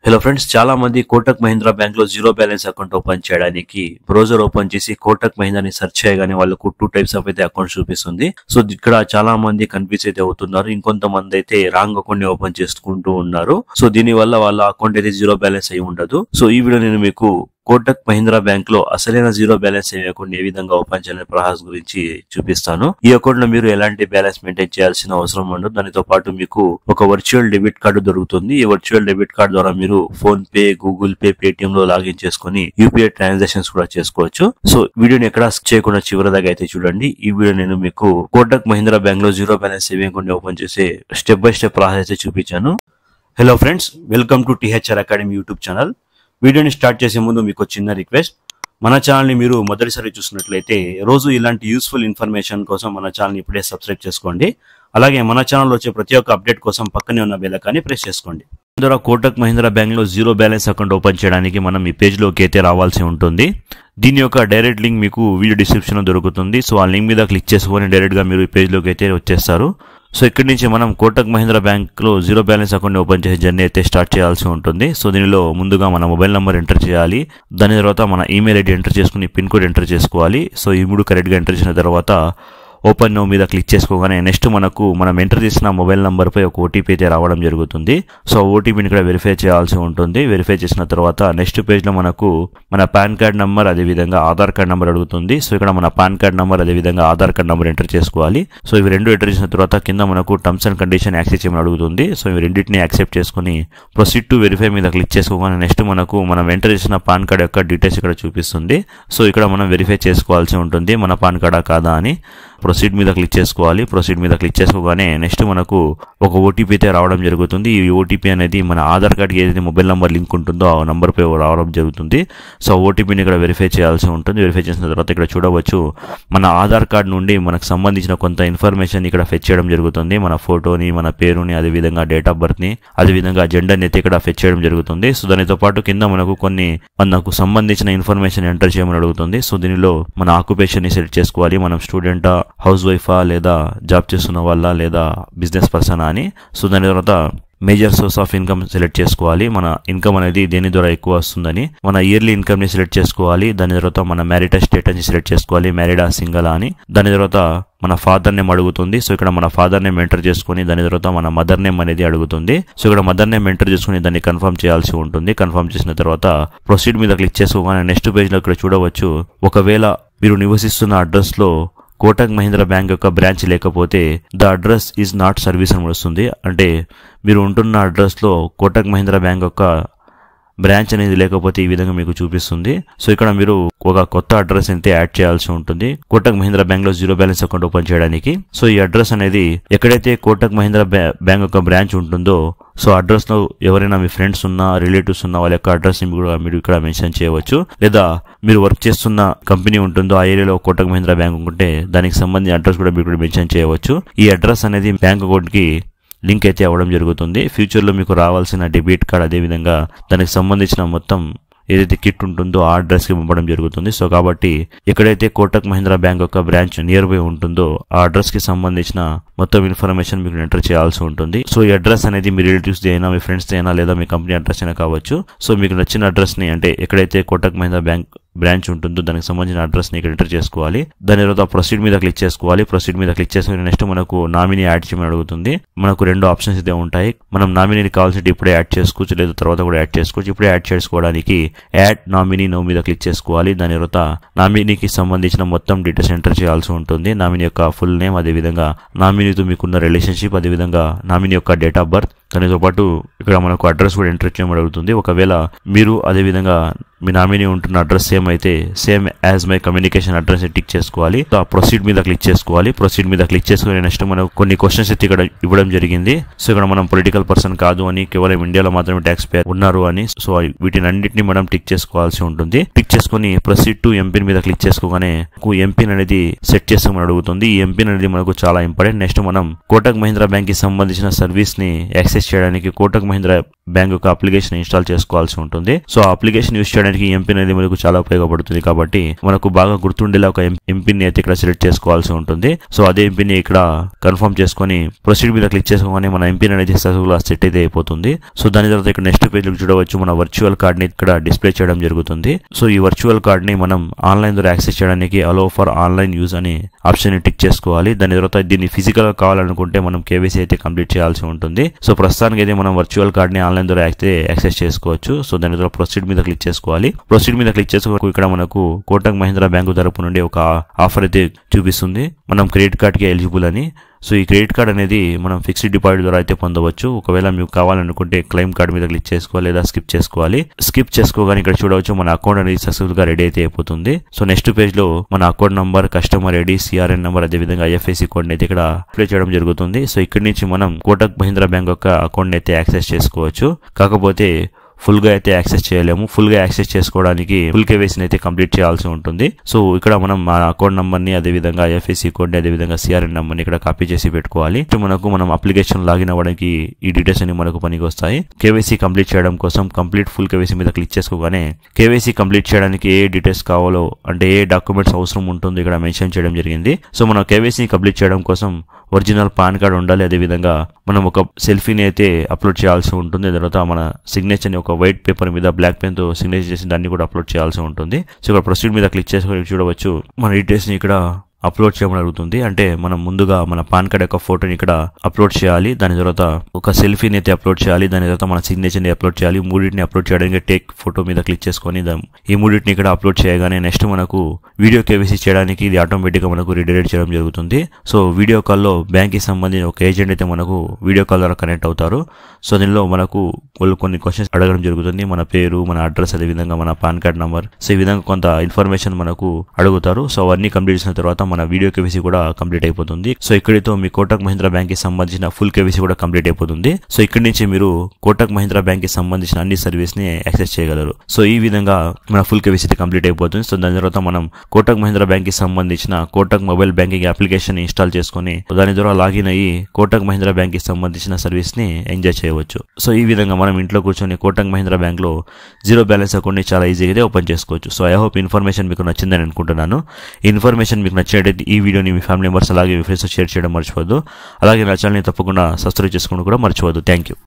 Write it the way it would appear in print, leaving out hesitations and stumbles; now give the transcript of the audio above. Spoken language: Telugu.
హలో ఫ్రెండ్స్, చాలా మంది కోటక్ మహీంద్రా బ్యాంక్ లో జీరో బ్యాలెన్స్ అకౌంట్ ఓపెన్ చేయడానికి బ్రౌజర్ ఓపెన్ చేసి కోటక్ మహీంద్రాని సెర్చ్ చేయగానే వాళ్ళకు 2 టైప్స్ ఆఫ్ అయితే అకౌంట్ చూపిస్తుంది. సో ఇక్కడ చాలా మంది కన్ఫ్యూజ్ అయితే అవుతున్నారు. ఇంకొంతమంది అయితే రాంగ్ అకౌంట్ ని ఓపెన్ చేసుకుంటూ ఉన్నారు. సో దీని వల్ల వాళ్ళ అకౌంట్ అయితే జీరో బ్యాలెన్స్ అయి ఉండదు. సో ఈ వీడియో నేను మీకు కోటక్ మహీంద్రా బ్యాంక్ లో అసలైన జీరో బ్యాలెన్స్ అకౌంట్ ఏ విధంగా ఓపెన్ చేయాలనే ప్రాసెస్ గురించి చూపిస్తాను. ఈ అకౌంట్ లో మీరు ఎలాంటి బ్యాలెన్స్ మెయింటైన్ చేయాల్సిన అవసరం ఉండదు. దానితో పాటు మీకు ఒక వర్చువల్ డెబిట్ కార్డు దొరుకుతుంది. ఈ వర్చువల్ డెబిట్ కార్డు ద్వారా మీరు phone pay, Google pay, Paytm లో లాగిన్ చేసుకుని యూపీఐ ట్రాన్సాక్షన్స్ కూడా చేసుకోవచ్చు. సో వీడియోని ఎక్కడ స్కిప్ చేయకుండా చివరి దాకా అయితే చూడండి. ఈ వీడియో నేను మీకు కోటక్ మహీంద్రా బ్యాంక్ లో జీరో బ్యాలెన్స్ అకౌంట్ ఓపెన్ చేసే స్టెప్ బై స్టెప్ ప్రాసెస్ అయితే చూపించాను. Hello friends, welcome to THR academy YouTube channel. వీడియోని స్టార్ట్ చేసే ముందు మీకు చిన్న రిక్వెస్ట్. మన ఛానల్ ని మీరు మొదటిసారి చూసినట్లయితే రోజు ఇలాంటి యూస్ఫుల్ ఇన్ఫర్మేషన్ కోసం మన ఛానల్ ని ఇప్పుడే సబ్స్క్రైబ్ చేసుకోండి. అలాగే మన ఛానల్లో వచ్చే ప్రతి ఒక్క అప్డేట్ కోసం పక్కనే ఉన్న బెల్ ఐకాన్ని ప్రెస్ చేసుకోండి. ద్వారా కోటక్ మహీంద్రా బ్యాంక్ లో జీరో బ్యాలెన్స్ అకౌంట్ ఓపెన్ చేయడానికి మనం ఈ పేజ్ లోకి అయితే రావాల్సి ఉంటుంది. దీని యొక్క డైరెక్ట్ లింక్ మీకు వీడియో డిస్క్రిప్షన్ లో దొరుకుతుంది. సో ఆ లింక్ మీద క్లిక్ చేసుకొని డైరెక్ట్ గా మీరు ఈ పేజ్ లోకి అయితే వచ్చేస్తారు. సో ఇక్కడి నుంచి మనం కోటక్ మహీంద్రా బ్యాంక్ లో జీరో బ్యాలెన్స్ అకౌంట్ ఓపెన్ చేసే జర్నీ అయితే స్టార్ట్ చేయాల్సి ఉంటుంది. సో దీనిలో ముందుగా మన మొబైల్ నెంబర్ ఎంటర్ చేయాలి. దాని తర్వాత మన ఈమెయిల్ ఐడి ఎంటర్ చేసుకుని పిన్ కోడ్ ఎంటర్ చేసుకోవాలి. సో ఈ 3 కరెక్ట్ గా ఎంటర్ చేసిన తర్వాత ఓపెన్ నౌ మీద క్లిక్ చేసుకోగానే నెక్స్ట్ మనం ఎంటర్ చేసిన మొబైల్ నంబర్ పై ఒక ఓటీపీ అయితే రావడం జరుగుతుంది. సో ఓటీపీని ఇక్కడ వెరిఫై చేయాల్సి ఉంటుంది. వెరిఫై చేసిన తర్వాత నెక్స్ట్ పేజ్ లో మనకు మన పాన్ కార్డ్ నంబర్, అదేవిధంగా ఆధార్ కార్డ్ నంబర్ అడుగుతుంది. సో ఇక్కడ మన పాన్ కార్డ్ నంబర్, అదేవిధంగా ఆధార్ కార్డ్ నంబర్ ఎంటర్ చేసుకోవాలి. సో ఇవి రెండు ఎంటర్ చేసిన తర్వాత కింద మనకు టర్మ్స్ అండ్ కండిషన్ యాక్సెప్ట్ చేయమని అడుగుతుంది. సో ఇవి రెండింటిని యాక్సెప్ట్ చేసుకుని ప్రొసీడ్ టు వెరిఫై మీద క్లిక్ చేసుకోగానే నెక్స్ట్ మనం ఎంటర్ చేసిన పాన్ కార్డ్ యొక్క డీటెయిల్స్ ఇక్కడ చూపిస్తుంది. సో ఇక్కడ మనం వెరిఫై చేసుకోవాల్సి ఉంటుంది మన పాన్ కార్డా కాదా అని. ప్రొసీడ్ మీద క్లిక్ చేసుకోవాలి. ప్రొసీడ్ మీద క్లిక్ చేసుకోగానే నెక్స్ట్ మనకు ఒక ఓటీపీ అయితే రావడం జరుగుతుంది. ఈ ఓటీపీ అనేది మన ఆధార్ కార్డ్కి ఏదైతే మొబైల్ నెంబర్ లింక్ ఉంటుందో ఆ నెంబర్ పై రావడం జరుగుతుంది. సో ఓటీపీని ఇక్కడ వెరిఫై చేయాల్సి ఉంటుంది. వెరిఫై చేసిన తర్వాత ఇక్కడ చూడవచ్చు మన ఆధార్ కార్డ్ నుండి మనకు సంబంధించిన కొంత ఇన్ఫర్మేషన్ ఇక్కడ ఫెచ్ చేయడం జరుగుతుంది. మన ఫోటోని, మన పేరుని, అదేవిధంగా డేట్ ఆఫ్ బర్త్ ని, అదేవిధంగా జెండర్ని అయితే ఇక్కడ ఫెచ్ చేయడం జరుగుతుంది. సో దానితో పాటు కింద మనకు సంబంధించిన ఇన్ఫర్మేషన్ ఎంటర్ చేయమని అడుగుతుంది. సో దీనిలో మన ఆక్యుపేషన్ ని సెలెక్ట్ చేసుకోవాలి. మనం స్టూడెంటా, హౌస్ వైఫా, లేదా జాబ్ చేస్తున్న వాళ్ళ, లేదా బిజినెస్ పర్సనా అని. సో దాని తర్వాత major source of income select చేసుకోవాలి. మన ఇన్కమ్ అనేది దేని ద్వారా ఎక్కువ వస్తుందని. మన ఇయర్లీ ఇన్కమ్ ని సెలెక్ట్ చేసుకోవాలి. దాని తర్వాత మన మ్యారిటల్ స్టేటస్ ని సెలెక్ట్ చేసుకోవాలి, మ్యారీడా, సింగల్ అని. దాని తర్వాత మన ఫాదర్ నేమ్ అడుగుతుంది. సో ఇక్కడ మన ఫాదర్ నేమ్ ఎంటర్ చేసుకుని దాని తర్వాత మన మదర్ నేమ్ అనేది అడుగుతుంది. సో ఇక్కడ మదర్ నేమ్ ఎంటర్ చేసుకుని దాన్ని కన్ఫర్మ్ చేయాల్సి ఉంటుంది. కన్ఫర్మ్ చేసిన తర్వాత ప్రొసీడ్ మీద క్లిక్ చేసుకోగానే నెక్స్ట్ పేజ్ లో ఇక్కడ చూడవచ్చు, ఒకవేళ మీరు నివసిస్తున్న అడ్రస్ లో కోటక్ మహీంద్రా బ్యాంక్ యొక్క బ్రాంచ్ లేకపోతే the address is not service అని వస్తుంది. అంటే మీరు ఉంటున్న అడ్రస్ లో కోటక్ మహీంద్రా బ్యాంక్ యొక్క బ్రాంచ్ అనేది లేకపోతే ఈ విధంగా మీకు చూపిస్తుంది. సో ఇక్కడ మీరు ఒక కొత్త అడ్రస్ అయితే యాడ్ చేయాల్సి ఉంటుంది కోటక్ మహీంద్రా బ్యాంక్ లో జీరో బ్యాలెన్స్ అకౌంట్ ఓపెన్ చేయడానికి. సో ఈ అడ్రస్ అనేది ఎక్కడైతే కోటక్ మహీంద్రా బ్యాంక్ యొక్క బ్రాంచ్ ఉంటుందో సో అడ్రస్ లో ఎవరైనా మీ ఫ్రెండ్స్ ఉన్నా, రిలేటివ్స్ ఉన్నా వాళ్ళ యొక్క అడ్రస్ ని మీరు ఇక్కడ మెన్షన్ చేయవచ్చు. లేదా మీరు వర్క్ చేస్తున్న కంపెనీ ఉంటుందో ఆ ఏరియాలో కోటక్ మహీంద్రా బ్యాంక్ ఉంటే దానికి సంబంధించిన అడ్రస్ కూడా మీరు మెన్షన్ చేయవచ్చు. ఈ అడ్రస్ అనేది బ్యాంక్ అకౌంట్ కి లింక్ అయితే అవ్వడం జరుగుతుంది. ఫ్యూచర్ లో మీకు రావాల్సిన డెబిట్ కార్డ్, అదేవిధంగా దానికి సంబంధించిన మొత్తం ఏదైతే కిట్ ఉంటుందో ఆ అడ్రస్ కి పంపడం జరుగుతుంది. సో కాబట్టి ఎక్కడైతే కోటక్ మహీంద్రా బ్యాంక్ యొక్క బ్రాంచ్ నియర్ బై ఉంటుందో ఆ అడ్రస్ కి సంబంధించిన మొత్తం ఇన్ఫర్మేషన్ మీకు ఎంటర్ చేయాల్సి ఉంటుంది. సో ఈ అడ్రస్ అనేది మీ రిలేటివ్స్ అయినా, మీ ఫ్రెండ్స్ అయినా, లేదా మీ కంపెనీ అడ్రస్ అయినా కావచ్చు. సో మీకు నచ్చిన అడ్రస్ ని, అంటే ఎక్కడైతే కోటక్ మహీంద్రా బ్యాంక్ బ్రాంచ్ ఉంటుందో దానికి సంబంధించిన అడ్రస్ ని ఇక్కడ ఎంటర్ చేసుకోవాలి. దాని తర్వాత ప్రొసీడ్ మీద క్లిక్ చేసుకోవాలి. ప్రొసీడ్ మీద క్లిక్ చేసుకుని నెక్స్ట్ మనకు నామినీ యాడ్ చేయమని అడుగుతుంది. మనకు 2 ఆప్షన్స్ అయితే ఉంటాయి. మనం నామినీని కావాల్సి ఇప్పుడే యాడ్ చేసుకోవచ్చు, లేదా తర్వాత కూడా యాడ్ చేసుకోవచ్చు. ఇప్పుడే యాడ్ చేసుకోవడానికి యాడ్ నామినీ నో మీద క్లిక్ చేసుకోవాలి. దాని తర్వాత నామినీకి సంబంధించిన మొత్తం డీటెయిల్స్ ఎంటర్ చేయాల్సి ఉంటుంది. నామినీ యొక్క ఫుల్ నేమ్, అదేవిధంగా నామినీతో మీకున్న రిలేషన్షిప్, అదేవిధంగా నామినీ యొక్క డేట్ ఆఫ్ బర్త్. దానితో పాటు ఇక్కడ మనకు అడ్రస్ కూడా ఎంటర్ చేయమని అడుగుతుంది. ఒకవేళ మీరు అదేవిధంగా మీ నామినీ ఉంటున్న అడ్రస్ సేమ్ అయితే same as my communication address tick చేసుకోవాలి. ప్రొసీడ్ మీద క్లిక్ చేసుకోవాలి. ప్రొసీడ్ మీద క్లిక్ చేసుకుని నెక్స్ట్ మనకు కొన్ని క్వశ్చన్స్ అయితే ఇక్కడ ఇవ్వడం జరిగింది. సో ఇక్కడ మనం పొలిటికల్ పర్సన్ కాదు అని, కేవలం ఇండియాలో మాత్రమే ట్యాక్స్ పేయర్ ఉన్నారు అని. సో వీటిని అన్నింటినీ మనం టిక్ చేసుకోవాల్సి ఉంటుంది. టిక్ చేసుకుని ప్రొసీడ్ టు ఎంపిన్ మీద క్లిక్ చేసుకోగానే ఎంపిన్ అనేది సెట్ చేసుకోమని అడుగుతుంది. ఈ ఎంపిన్ అనేది మనకు చాలా ఇంపార్టెంట్. నెక్స్ట్ మనం కోటక్ మహీంద్రా బ్యాంక్ కి సంబంధించిన సర్వీస్ ని యాక్సెస్ యాక్సెస్ చేయడానికి కోటక్ మహీంద్రా బ్యాంక్ యొక్క అప్లికేషన్ ఇన్స్టాల్ చేసుకోవాల్సి ఉంటుంది. సో ఆ అప్లికేషన్ యూస్ చేయడానికి ఎంపిన్ అనేది మనకు చాలా ఉపయోగపడుతుంది. కాబట్టి మనకు బాగా గుర్తుండేలా ఒక ఎంపిన్ ని అయితే ఇక్కడ సెలెక్ట్ చేసుకోవాల్సి ఉంటుంది. సో అదే ఎంపిన్ ని ఇక్కడ కన్ఫర్మ్ చేసుకొని ప్రొసీడ్ మీద క్లిక్ చేసుకోగానే మన ఎంపిన్ అనేది సక్సెస్ఫుల్ గా సెట్ అయితే అయిపోతుంది. సో దాని తర్వాత ఇక్కడ నెక్స్ట్ పేజ్ లో చూడవచ్చు మన వర్చువల్ కార్డ్ ని ఇక్కడ డిస్ప్లే చేయడం జరుగుతుంది. సో ఈ వర్చువల్ కార్డ్ ని మనం ఆన్లైన్ ద్వారా యాక్సెస్ చేయడానికి అలో ఫర్ ఆన్లైన్ యూజ్ అని ఆప్షన్ ని టిక్ చేసుకోవాలి. దాని తర్వాత దీన్ని ఫిజికల్ గా కావాలనుకుంటే మనం కేవైసీ అయితే కంప్లీట్ చేయాల్సి ఉంటుంది. సో ప్రస్తుతానికి అయితే మనం వర్చువల్ కార్డ్ ని ఆన్లైన్ ద్వారా అయితే యాక్సెస్ చేసుకోవచ్చు. సో దాని ద్వారా ప్రొసీడ్ మీద క్లిక్ చేసుకోవాలి. ప్రొసీడ్ మీద క్లిక్ చేసుకో ఇక్కడ మనకు కోటక్ మహీంద్రా బ్యాంకు తరపు నుండి ఒక ఆఫర్ అయితే చూపిస్తుంది, మనం క్రెడిట్ కార్డ్ కి ఎలిజిబుల్ అని. సో ఈ క్రెడిట్ కార్డ్ అనేది మనం ఫిక్స్డ్ డిపాజిట్ ద్వారా అయితే పొందవచ్చు. ఒకవేళ మీకు కావాలనుకుంటే క్లెయిమ్ కార్డ్ మీద క్లిక్ చేసుకోవాలి లేదా స్కిప్ చేసుకోవాలి. స్కిప్ చేసుకోగానే ఇక్కడ చూడవచ్చు మన అకౌంట్ అనేది సక్సెస్ఫుల్ గా రెడీ అయితే అయిపోతుంది. సో నెక్స్ట్ పేజ్ లో మన account number, customer ID, CRN number, అదేవిధంగా ఐఎఫ్ఎస్సి కోడ్ అయితే ఇక్కడ అప్లై చేయడం జరుగుతుంది. సో ఇక్కడ నుంచి మనం కోటక్ మహీంద్రా బ్యాంక్ యొక్క అకౌంట్ అయితే యాక్సెస్ చేసుకోవచ్చు. కాకపోతే ఫుల్ గా అయితే యాక్సెస్ చేయలేము. ఫుల్ గా యాక్సెస్ చేసుకోవడానికి ఫుల్ కేవైసీ అయితే కంప్లీట్ చేయాల్సి ఉంటుంది. సో ఇక్కడ మనం మన అకౌంట్ నంబర్ ని, అదేవిధంగా ఐఎఫ్ఎస్సి కోడ్ ని, అదేవిధంగా సిఆర్ఎన్ నంబర్ ని ఇక్కడ కాపీ చేసి పెట్టుకోవాలి. మనం అప్లికేషన్ లాగిన్ అవ్వడానికి ఈ డీటెయిల్స్ అన్ని మనకు పనికి వస్తాయి. కేవైసీ కంప్లీట్ చేయడం కోసం కంప్లీట్ ఫుల్ కేవైసీ మీద క్లిక్ చేసుకోగానే కేవైసీ కంప్లీట్ చేయడానికి ఏ డీటెయిల్స్ కావాలో అంటే ఏ డాక్యుమెంట్స్ అవసరం ఉంటుందో ఇక్కడ మెన్షన్ చేయడం జరిగింది. సో మనం కేవైసీ కంప్లీట్ చేయడం కోసం ఒరిజినల్ పాన్ కార్డ్ ఉండాలి. అదేవిధంగా మనం ఒక సెల్ఫీని అయితే అప్లోడ్ చేయాల్సి ఉంటుంది. తర్వాత మన సిగ్నేచర్ ని ఒక వైట్ పేపర్ మీద బ్లాక్ పెన్ తో సిగ్నేచర్ చేసి దాన్ని కూడా అప్లోడ్ చేయాల్సి ఉంటుంది. సో ఇక్కడ ప్రొసీడ్ మీద క్లిక్ చేసుకొని చూడవచ్చు మన డీటెయిల్స్ ని ఇక్కడ అప్లోడ్ చేయడం జరుగుతుంది. అంటే మనం ముందుగా మన పాన్ కార్డ్ యొక్క ఫోటోని ఇక్కడ అప్లోడ్ చేయాలి. దాని తర్వాత ఒక సెల్ఫీని అయితే అప్లోడ్ చేయాలి. దాని తర్వాత మన సిగ్నేచర్ ని అప్లోడ్ చేయాలి. మూడింటిని అప్లోడ్ చేయడానికి టేక్ ఫోటో మీద క్లిక్ చేసుకొని ఈ మూడింటిని ఇక్కడ అప్లోడ్ చేయగానే నెక్స్ట్ మనకు వీడియో కేవైసీ చేయడానికి ఇది ఆటోమేటిక్ గా మనకు రీడైరెక్ట్ చేయడం జరుగుతుంది. సో వీడియో కాల్లో బ్యాంక్ కి సంబంధించిన ఒక ఏజెంట్ అయితే మనకు వీడియో కాల్ ద్వారా కనెక్ట్ అవుతారు. సో దీనిలో మనకు కొన్ని క్వశ్చన్స్ అడగడం జరుగుతుంది. మన పేరు, మన అడ్రస్, అదేవిధంగా మన పాన్ కార్డ్ నంబర్. సో ఈ విధంగా కొంత ఇన్ఫర్మేషన్ మనకు అడుగుతారు. సో అవన్నీ కంప్లీట్ చేసిన తర్వాత మన వీడియో కేవైసీ కూడా కంప్లీట్ అయిపోతుంది. సో ఇక్కడితో మీ కోటక్ మహీంద్రా బ్యాంక్ కి సంబంధించిన ఫుల్ కేవైసీ కూడా కంప్లీట్ అయిపోతుంది. సో ఇక్కడి నుంచి మీరు కోటక్ మహీంద్రా బ్యాంక్ కి సంబంధించిన అన్ని సర్వీస్ ని యాక్సెస్ చేయగలరు. సో ఈ విధంగా మన ఫుల్ కేవైసీ కంప్లీట్ అయిపోతుంది. సో దాని తర్వాత మనం కోటక్ మహీంద్రా బ్యాంక్ కి సంబంధించిన Kotak mobile banking application install చేసుకుని దాని ద్వారా లాగిన్ అయ్యి కోటక్ మహీంద్రా బ్యాంక్ కి సంబంధించిన సర్వీస్ ని ఎంజాయ్ చేయవచ్చు. సో ఈ విధంగా మనం ఇంట్లో కూర్చొని కోటక్ మహీంద్రా బ్యాంక్ లో జీరో బ్యాలెన్స్ అకౌంట్ ని చాలా ఈజీగా ఓపెన్ చేసుకోవచ్చు. సో ఐ హోప్ ఇన్ఫర్మేషన్ మీకు నచ్చిందని అనుకుంటున్నాను. ఈ ఇన్ఫర్మేషన్ మీకు నచ్చినట్లయితే ఈ వీడియోని మీ ఫ్యామిలీ మెంబర్స్ అలాగే మీ ఫ్రెండ్స్ షేర్ చేయడం మర్చిపోవద్దు. అలాగే నా ఛానల్ని తప్పకుండా సబ్స్క్రైబ్ చేసుకోవడం కూడా మర్చిపోవద్దు. Thank you.